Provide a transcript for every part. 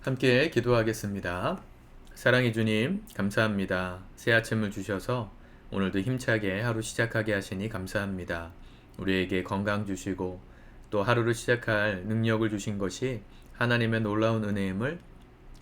함께 기도하겠습니다. 사랑해 주님, 감사합니다. 새 아침을 주셔서 오늘도 힘차게 하루 시작하게 하시니 감사합니다. 우리에게 건강 주시고 또 하루를 시작할 능력을 주신 것이 하나님의 놀라운 은혜임을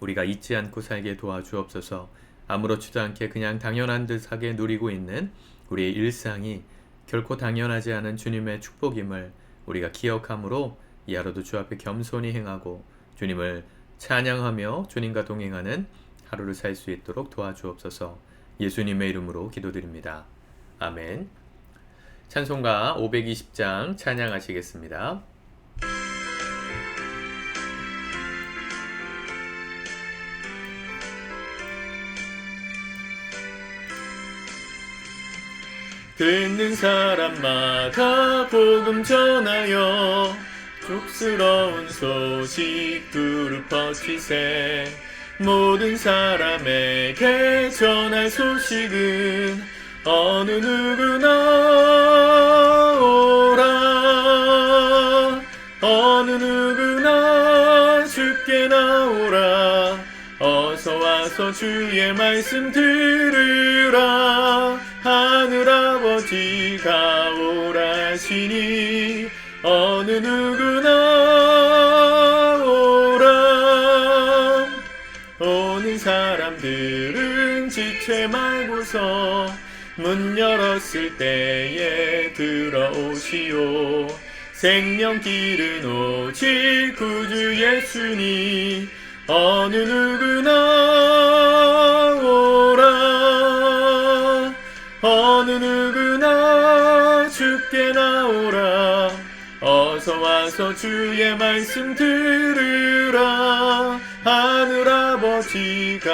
우리가 잊지 않고 살게 도와주옵소서. 아무렇지도 않게 그냥 당연한 듯하게 누리고 있는 우리의 일상이 결코 당연하지 않은 주님의 축복임을 우리가 기억함으로 이 하루도 주 앞에 겸손히 행하고 주님을 찬양하며 주님과 동행하는 하루를 살 수 있도록 도와주옵소서. 예수님의 이름으로 기도드립니다. 아멘. 찬송가 520장 찬양하시겠습니다. 듣는 사람마다 복음 전하여 족스러운 소식 두루 퍼치세. 모든 사람에게 전할 소식은 어느 누구나 오라. 어느 누구나 주께 나오라. 어서 와서 주의 말씀 들으라. 하늘아버지가 오라시니 어느 누구나 오라. 오는 사람들은 지체 말고서 문 열었을 때에 들어오시오. 생명길은 오직 구주 예수니 어느 누구나 오라. 어느 누구나 주께 나오라. 어서 와서 주의 말씀 들으라. 하늘아버지가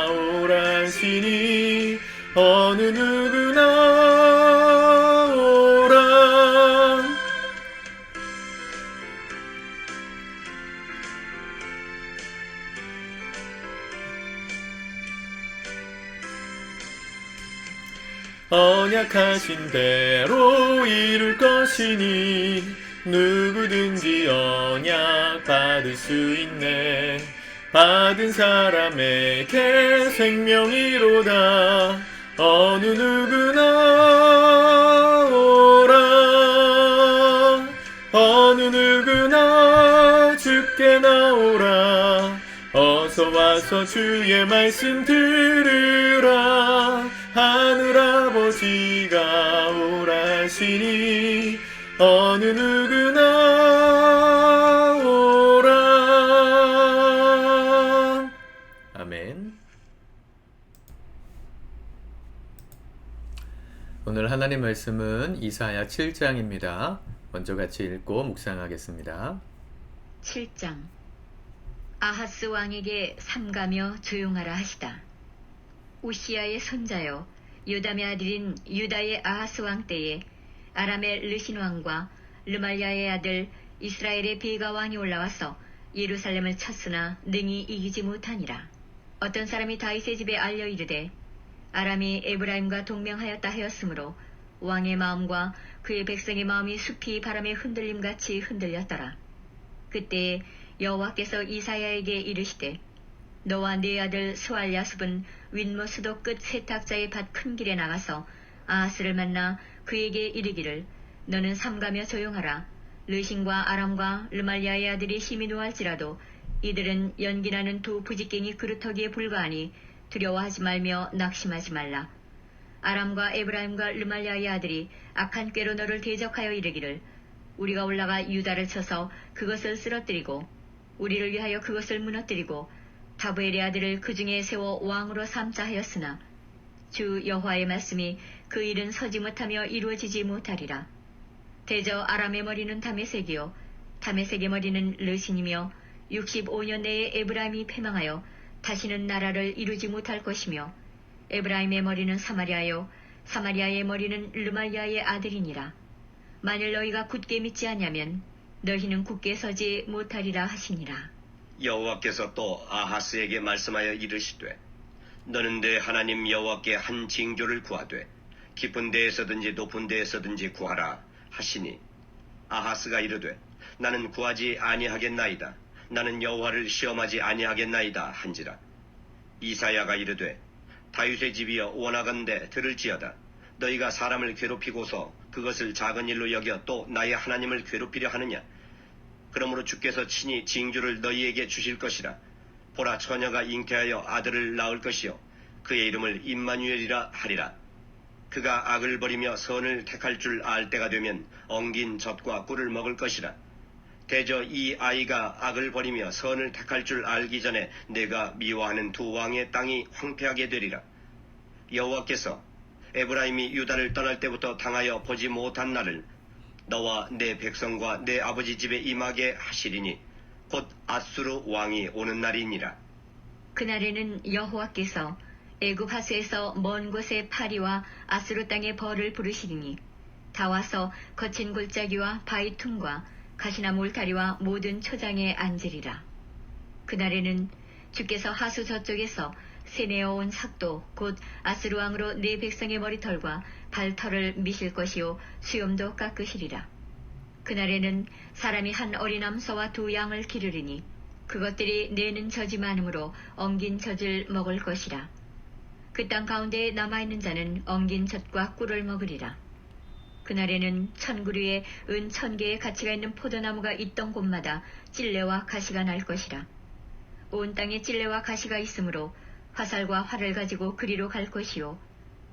오라시니 어느 누구나 오라. 언약하신 대로 이룰 것이니 누구든지 언약 받을 수 있네. 받은 사람에게 생명이로다. 어느 누구나 오라. 어느 누구나 주께 나오라. 어서 와서 주의 말씀 들으라. 하늘아버지가 오라시니 어느 누구나 오라. 아멘. 오늘 하나님 말씀은 이사야 7장입니다. 먼저 같이 읽고 묵상하겠습니다. 7장. 아하스 왕에게 삼가며 조용하라 하시다. 우시야의 손자요 요담의 아들인 유다의 아하스 왕 때에 아람의 르신 왕과 르말야의 아들 이스라엘의 베가 왕이 올라와서 예루살렘을 쳤으나 능히 이기지 못하니라. 어떤 사람이 다윗의 집에 알려 이르되 아람이 에브라임과 동맹하였다 하였으므로 왕의 마음과 그의 백성의 마음이 숲이 바람에 흔들림같이 흔들렸더라. 그때 여호와께서 이사야에게 이르시되 너와 네 아들 스왈야습은 윗모 수도 끝 세탁자의 밭 큰 길에 나가서 아하스를 만나 그에게 이르기를 너는 삼가며 조용하라. 르신과 아람과 르말야의 아들이 힘이 노할지라도 이들은 연기나는 두 부직갱이 그루터기에 불과하니 두려워하지 말며 낙심하지 말라. 아람과 에브라임과 르말야의 아들이 악한 꾀로 너를 대적하여 이르기를 우리가 올라가 유다를 쳐서 그것을 쓰러뜨리고 우리를 위하여 그것을 무너뜨리고 다브엘의 아들을 그 중에 세워 왕으로 삼자 하였으나 주 여호와의 말씀이 그 일은 서지 못하며 이루어지지 못하리라. 대저 아람의 머리는 다메섹이요 다메섹의 머리는 르신이며 65년 내에 에브라임이 패망하여 다시는 나라를 이루지 못할 것이며 에브라임의 머리는 사마리아요 사마리아의 머리는 르말야의 아들이니라. 만일 너희가 굳게 믿지 않냐면 너희는 굳게 서지 못하리라 하시니라. 여호와께서 또 아하스에게 말씀하여 이르시되 너는 내 하나님 여호와께 한 징조를 구하되 깊은 데에서든지 높은 데에서든지 구하라 하시니 아하스가 이르되 나는 구하지 아니하겠나이다. 나는 여호와를 시험하지 아니하겠나이다 한지라. 이사야가 이르되 다윗의 집이여 원하건대 들을지어다. 너희가 사람을 괴롭히고서 그것을 작은 일로 여겨 또 나의 하나님을 괴롭히려 하느냐. 그러므로 주께서 친히 징조를 너희에게 주실 것이라. 보라, 처녀가 잉태하여 아들을 낳을 것이요 그의 이름을 임마누엘이라 하리라. 그가 악을 버리며 선을 택할 줄 알 때가 되면 엉긴 젖과 꿀을 먹을 것이라. 대저 이 아이가 악을 버리며 선을 택할 줄 알기 전에 내가 미워하는 두 왕의 땅이 황폐하게 되리라. 여호와께서 에브라임이 유다를 떠날 때부터 당하여 보지 못한 날을 너와 내 백성과 내 아버지 집에 임하게 하시리니 곧 아수르 왕이 오는 날이니라. 그날에는 여호와께서 애굽 하수에서 먼 곳의 파리와 아수르 땅의 벌을 부르시리니 다 와서 거친 골짜기와 바위 틈과 가시나무 울타리와 모든 초장에 앉으리라. 그날에는 주께서 하수 저쪽에서 새내어온 삭도 곧 아수르 왕으로 네 백성의 머리털과 발털을 미실 것이요 수염도 깎으시리라. 그날에는 사람이 한 어린 암소와 두 양을 기르리니 그것들이 내는 젖이 많으므로 엉긴 젖을 먹을 것이라. 그 땅 가운데에 남아있는 자는 엉긴 젖과 꿀을 먹으리라. 그날에는 천구류에 은 1000개의 가치가 있는 포도나무가 있던 곳마다 찔레와 가시가 날 것이라. 온 땅에 찔레와 가시가 있으므로 화살과 활을 가지고 그리로 갈 것이요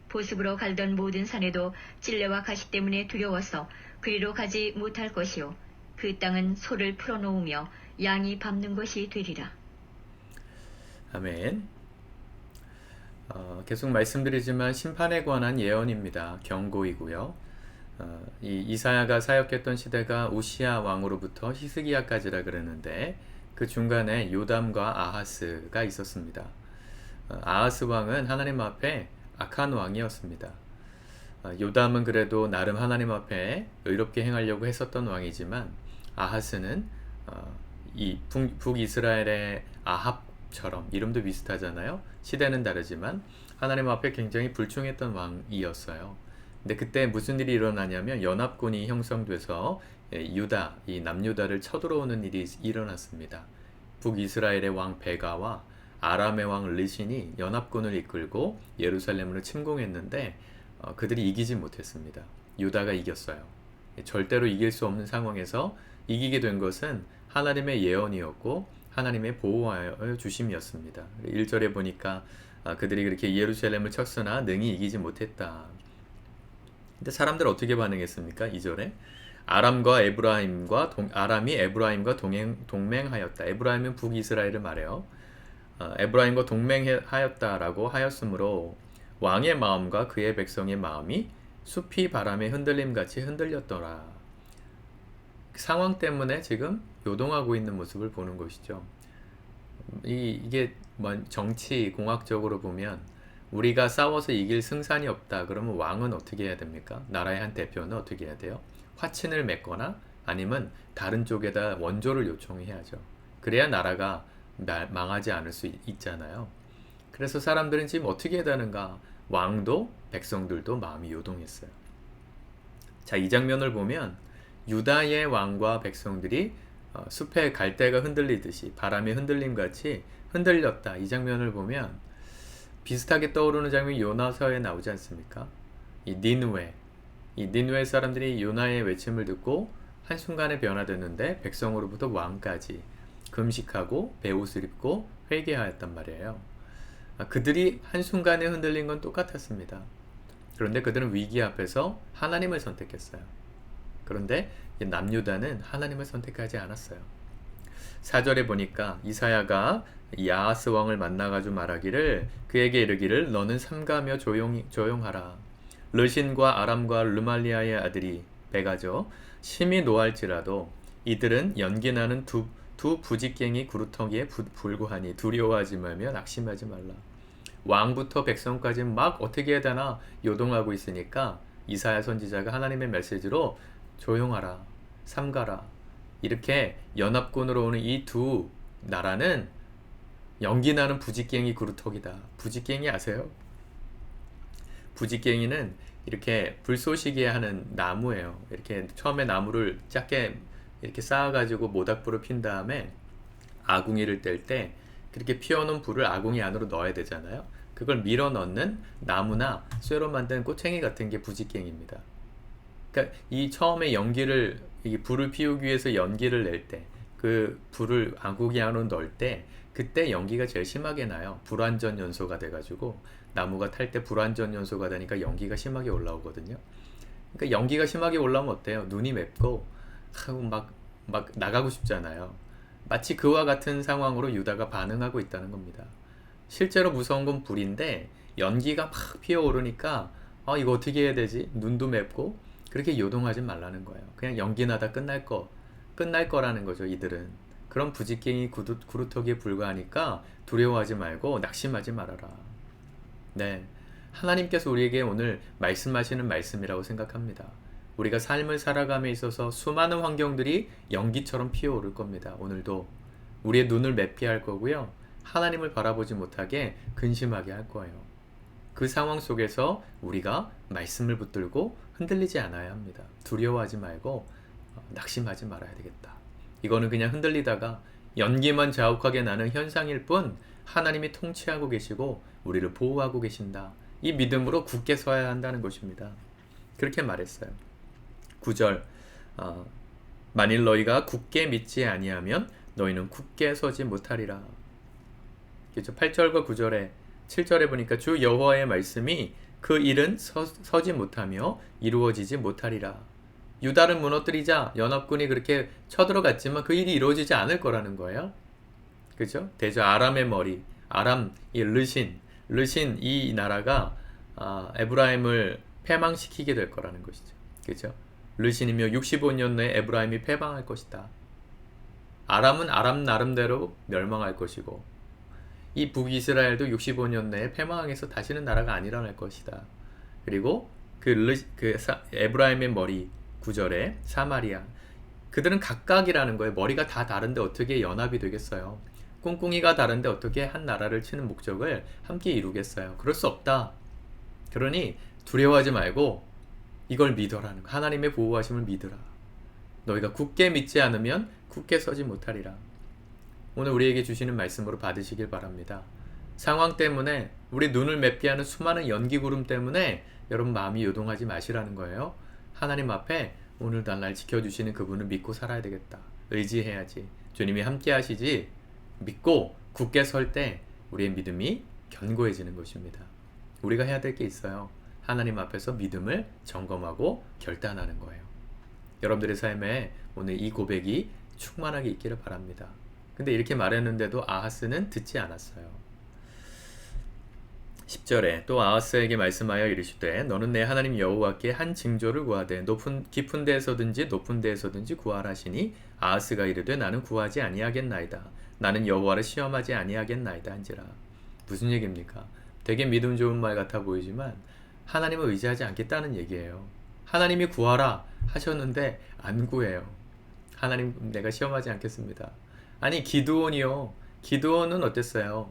보습으로 갈던 모든 산에도 찔레와 가시 때문에 두려워서 그리로 가지 못할 것이요 그 땅은 소를 풀어놓으며 양이 밟는 것이 되리라. 아멘. 계속 말씀드리지만 심판에 관한 예언입니다. 경고이고요. 이 이사야가 사역했던 시대가 우시야 왕으로부터 히스기야까지라 그러는데 그 중간에 요담과 아하스가 있었습니다. 아하스 왕은 하나님 앞에 악한 왕이었습니다. 요담은 그래도 나름 하나님 앞에 의롭게 행하려고 했었던 왕이지만 아하스는 이 북이스라엘의 아합처럼 이름도 비슷하잖아요. 시대는 다르지만 하나님 앞에 굉장히 불충했던 왕이었어요. 근데 그때 무슨 일이 일어나냐면 연합군이 형성돼서 유다, 이 남유다를 쳐들어오는 일이 일어났습니다. 북이스라엘의 왕 베가와 아람의 왕 르신이 연합군을 이끌고 예루살렘으로 침공했는데 그들이 이기지 못했습니다. 유다가 이겼어요. 절대로 이길 수 없는 상황에서 이기게 된 것은 하나님의 예언이었고 하나님의 보호하여 주심이었습니다. 1절에 보니까 그들이 그렇게 예루살렘을 쳤으나 능히 이기지 못했다. 근데 사람들 어떻게 반응했습니까? 2절에 아람이 에브라임과 동맹하였다. 에브라임은 북이스라엘을 말해요. 에브라임과 동맹하였다라고 하였으므로 왕의 마음과 그의 백성의 마음이 숲이 바람에 흔들림같이 흔들렸더라. 상황 때문에 지금 요동하고 있는 모습을 보는 것이죠. 이게 정치 공학적으로 보면 우리가 싸워서 이길 승산이 없다. 그러면 왕은 어떻게 해야 됩니까? 나라의 한 대표는 어떻게 해야 돼요? 화친을 맺거나 아니면 다른 쪽에다 원조를 요청해야죠. 그래야 나라가 망하지 않을 수 있잖아요. 그래서 사람들은 지금 어떻게 해야 되는가? 왕도 백성들도 마음이 요동했어요. 자, 이 장면을 보면 유다의 왕과 백성들이 숲의 갈대가 흔들리듯이 바람의 흔들림같이 흔들렸다. 이 장면을 보면 비슷하게 떠오르는 장면이 요나서에 나오지 않습니까? 이 니느웨 사람들이 요나의 외침을 듣고 한순간에 변화됐는데 백성으로부터 왕까지 금식하고 베옷을 입고 회개하였단 말이에요. 그들이 한순간에 흔들린 건 똑같았습니다. 그런데 그들은 위기 앞에서 하나님을 선택했어요. 그런데 남유다는 하나님을 선택하지 않았어요. 4절에 보니까 이사야가 야하스 왕을 만나가지고 말하기를 그에게 이르기를 너는 삼가며 조용하라. 르신과 아람과 르말리아의 아들이 베가죠. 심히 노할지라도 이들은 연기나는 두 부직갱이 구루터기에 불구하니 두려워하지 말며 낙심하지 말라. 왕부터 백성까지 막 어떻게 해야 되나 요동하고 있으니까 이사야 선지자가 하나님의 메시지로 조용하라, 삼가라. 이렇게 연합군으로 오는 이 두 나라는 연기나는 부직갱이 구루터기다. 부직갱이 아세요? 부직갱이는 이렇게 불쏘시개 하는 나무예요. 이렇게 처음에 나무를 작게 이렇게 쌓아가지고 모닥불을 핀 다음에 아궁이를 뗄 때 그렇게 피워놓은 불을 아궁이 안으로 넣어야 되잖아요. 그걸 밀어 넣는 나무나 쇠로 만든 꼬챙이 같은 게 부직갱입니다. 그러니까 이 처음에 연기를 이 불을 피우기 위해서 연기를 낼 때 그 불을 아궁이 안으로 넣을 때 그때 연기가 제일 심하게 나요. 불완전 연소가 돼가지고 나무가 탈 때 불완전 연소가 되니까 연기가 심하게 올라오거든요. 그러니까 연기가 심하게 올라오면 어때요? 눈이 맵고 막 나가고 싶잖아요. 마치 그와 같은 상황으로 유다가 반응하고 있다는 겁니다. 실제로 무서운 건 불인데 연기가 막 피어오르니까 이거 어떻게 해야 되지? 눈도 맵고 그렇게 요동하지 말라는 거예요. 그냥 연기 나다 끝날 거라는 거죠. 이들은 그런 부직갱이 구루터기에 불과하니까 두려워하지 말고 낙심하지 말아라. 네, 하나님께서 우리에게 오늘 말씀하시는 말씀이라고 생각합니다. 우리가 삶을 살아감에 있어서 수많은 환경들이 연기처럼 피어오를 겁니다. 오늘도 우리의 눈을 맵게 할 거고요. 하나님을 바라보지 못하게 근심하게 할 거예요. 그 상황 속에서 우리가 말씀을 붙들고 흔들리지 않아야 합니다. 두려워하지 말고 낙심하지 말아야 되겠다. 이거는 그냥 흔들리다가 연기만 자욱하게 나는 현상일 뿐 하나님이 통치하고 계시고 우리를 보호하고 계신다. 이 믿음으로 굳게 서야 한다는 것입니다. 그렇게 말했어요. 9절 만일 너희가 굳게 믿지 아니하면 너희는 굳게 서지 못하리라. 그렇죠? 8절과 9절에 7절에 보니까 주 여호와의 말씀이 그 일은 서지 못하며 이루어지지 못하리라. 유다를 무너뜨리자 연합군이 그렇게 쳐들어갔지만 그 일이 이루어지지 않을 거라는 거예요. 그죠? 대저 아람의 머리, 아람 이 르신 이 나라가 에브라임을 패망시키게 될 거라는 것이죠. 그죠? 르신이며 65년 내에 에브라임이 패망할 것이다. 아람은 아람 나름대로 멸망할 것이고 이 북이스라엘도 65년 내에 패망해서 다시는 나라가 안 일어날 것이다. 그리고 에브라임의 머리 9절에 사마리아 그들은 각각이라는 거예요. 머리가 다 다른데 어떻게 연합이 되겠어요? 꿍꿍이가 다른데 어떻게 한 나라를 치는 목적을 함께 이루겠어요? 그럴 수 없다. 그러니 두려워하지 말고 이걸 믿어라는 거. 하나님의 보호하심을 믿으라. 너희가 굳게 믿지 않으면 굳게 서지 못하리라. 오늘 우리에게 주시는 말씀으로 받으시길 바랍니다. 상황 때문에 우리 눈을 맵게 하는 수많은 연기구름 때문에 여러분 마음이 요동하지 마시라는 거예요. 하나님 앞에 오늘 날 지켜주시는 그분을 믿고 살아야 되겠다. 의지해야지. 주님이 함께 하시지. 믿고 굳게 설 때 우리의 믿음이 견고해지는 것입니다. 우리가 해야 될 게 있어요. 하나님 앞에서 믿음을 점검하고 결단하는 거예요. 여러분들의 삶에 오늘 이 고백이 충만하게 있기를 바랍니다. 근데 이렇게 말했는데도 아하스는 듣지 않았어요. 10절에 또 아하스에게 말씀하여 이르시되 너는 내 하나님 여호와께 한 징조를 구하되 깊은 데에서든지 높은 데에서든지 구하라시니 아하스가 이르되 나는 구하지 아니하겠나이다. 나는 여호와를 시험하지 아니하겠나이다 한지라. 무슨 얘기입니까? 되게 믿음 좋은 말 같아 보이지만 하나님을 의지하지 않겠다는 얘기예요. 하나님이 구하라 하셨는데 안 구해요. 하나님 내가 시험하지 않겠습니다. 아니 기드온이요. 기드온은 어땠어요?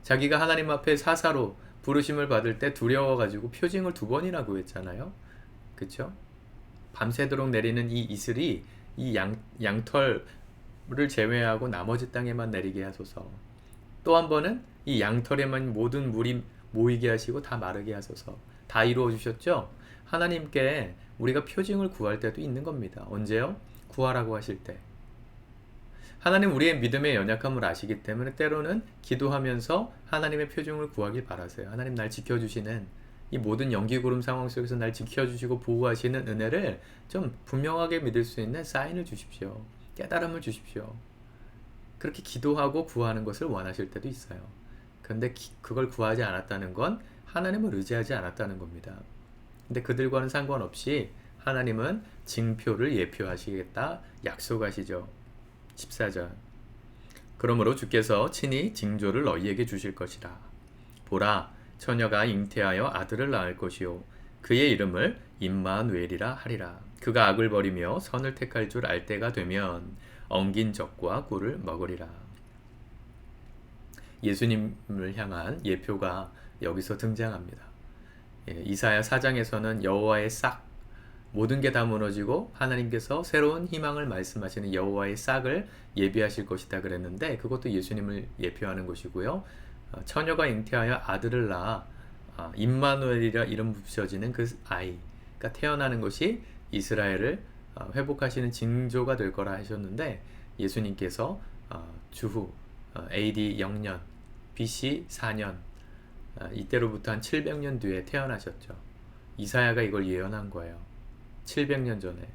자기가 하나님 앞에 사사로 부르심을 받을 때 두려워가지고 표징을 2번이나 구했잖아요. 그쵸? 밤새도록 내리는 이 이슬이 이 양털을 제외하고 나머지 땅에만 내리게 하소서. 또 한 번은 이 양털에만 모든 물이 모이게 하시고 다 마르게 하소서. 다 이루어 주셨죠? 하나님께 우리가 표징을 구할 때도 있는 겁니다. 언제요? 구하라고 하실 때. 하나님 우리의 믿음의 연약함을 아시기 때문에 때로는 기도하면서 하나님의 표징을 구하길 바라세요. 하나님 날 지켜주시는 이 모든 연기구름 상황 속에서 날 지켜주시고 보호하시는 은혜를 좀 분명하게 믿을 수 있는 사인을 주십시오. 깨달음을 주십시오. 그렇게 기도하고 구하는 것을 원하실 때도 있어요. 그런데 그걸 구하지 않았다는 건 하나님을 의지하지 않았다는 겁니다. 근데 그들과는 상관없이 하나님은 징표를 예표하시겠다 약속하시죠. 14절 그러므로 주께서 친히 징조를 너희에게 주실 것이라. 보라 처녀가 잉태하여 아들을 낳을 것이요 그의 이름을 임마누엘이라 하리라. 그가 악을 버리며 선을 택할 줄 알 때가 되면 엉긴 젖과 꿀을 먹으리라. 예수님을 향한 예표가 여기서 등장합니다. 이사야 4장에서는 여호와의 싹 모든 게 다 무너지고 하나님께서 새로운 희망을 말씀하시는 여호와의 싹을 예비하실 것이다 그랬는데 그것도 예수님을 예표하는 것이고요. 처녀가 잉태하여 아들을 낳아 임마누엘이라 이름 붙여지는 그 아이가 태어나는 것이 이스라엘을 회복하시는 징조가 될 거라 하셨는데 예수님께서 주후 AD 0년, BC 4년 이때로부터 한 700년 뒤에 태어나셨죠. 이사야가 이걸 예언한 거예요. 700년 전에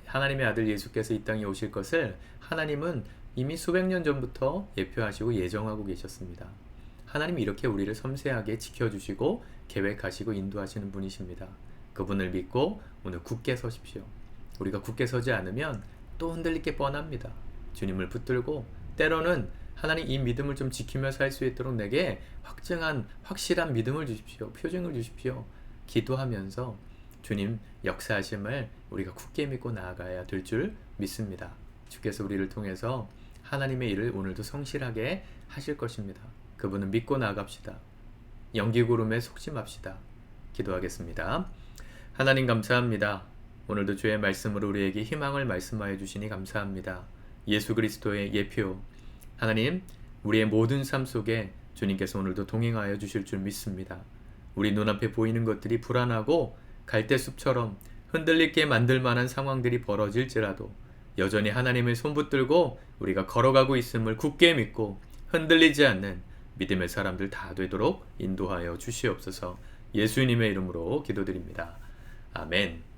하나님의 아들 예수께서 이 땅에 오실 것을 하나님은 이미 수백 년 전부터 예표하시고 예정하고 계셨습니다. 하나님이 이렇게 우리를 섬세하게 지켜주시고 계획하시고 인도하시는 분이십니다. 그분을 믿고 오늘 굳게 서십시오. 우리가 굳게 서지 않으면 또 흔들릴 게 뻔합니다. 주님을 붙들고 때로는 하나님 이 믿음을 좀 지키며 살 수 있도록 내게 확실한 믿음을 주십시오. 표징을 주십시오. 기도하면서 주님 역사하심을 우리가 굳게 믿고 나아가야 될 줄 믿습니다. 주께서 우리를 통해서 하나님의 일을 오늘도 성실하게 하실 것입니다. 그분은 믿고 나아갑시다. 연기구름에 속지 맙시다. 기도하겠습니다. 하나님 감사합니다. 오늘도 주의 말씀으로 우리에게 희망을 말씀하여 주시니 감사합니다. 예수 그리스도의 예표 하나님, 우리의 모든 삶 속에 주님께서 오늘도 동행하여 주실 줄 믿습니다. 우리 눈앞에 보이는 것들이 불안하고 갈대숲처럼 흔들리게 만들 만한 상황들이 벌어질지라도 여전히 하나님의 손 붙들고 우리가 걸어가고 있음을 굳게 믿고 흔들리지 않는 믿음의 사람들 다 되도록 인도하여 주시옵소서. 예수님의 이름으로 기도드립니다. 아멘.